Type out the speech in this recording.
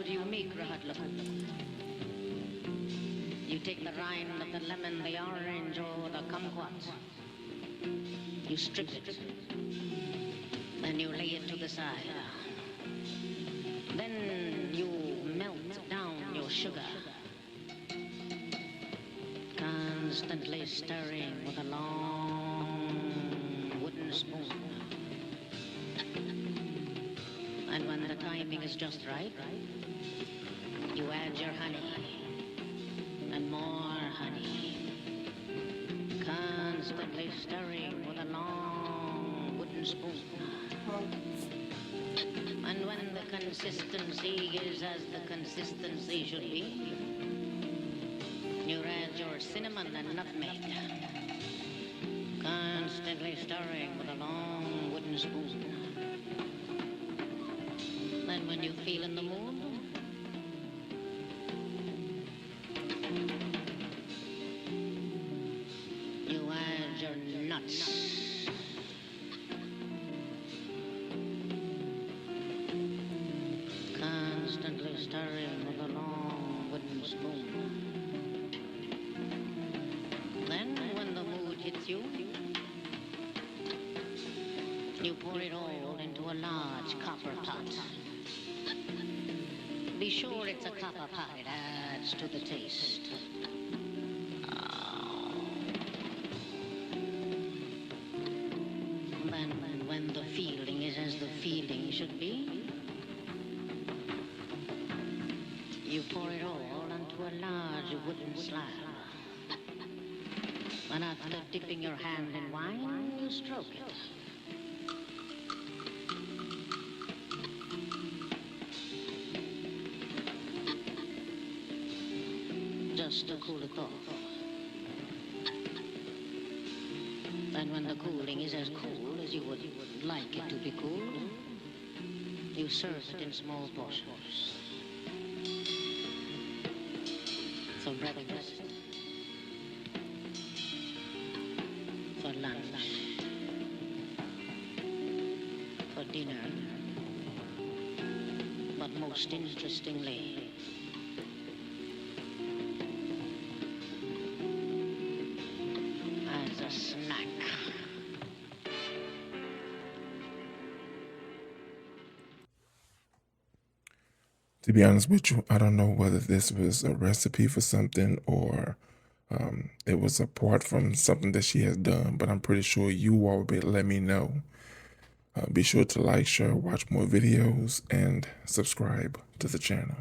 do you make rahat laku? You take the rind of the lemon, the orange, or the kumquat. You strip it. Then you lay it to the side. Then you melt down your sugar, constantly stirring with a long wooden spoon. And when the timing is just right, you add your honey and more honey, constantly stirring with a long wooden spoon. And when the consistency is as the consistency should be, you add your cinnamon and nutmeg, constantly stirring with a long wooden spoon. Then when you feel in the mood, you add your nuts. Constantly stirring with a long wooden spoon. Then when the mood hits you, you pour it all into a large copper pot. Be sure it's a copper pot, it adds to the taste. Then when the feeling is as the feeling should be, you pour it all onto a large wooden slab. And after dipping your hand in wine, you stroke it. Just to cool it off. And when the cooling is as cool as you would like it to be cool, you serve it in small portions. For breakfast, for lunch, for dinner, but most interestingly, as a snack. To be honest with you, I don't know whether this was a recipe for something or it was apart from something that she has done, but I'm pretty sure you all will be able to let me know. Be sure to like, share, watch more videos, and subscribe to the channel.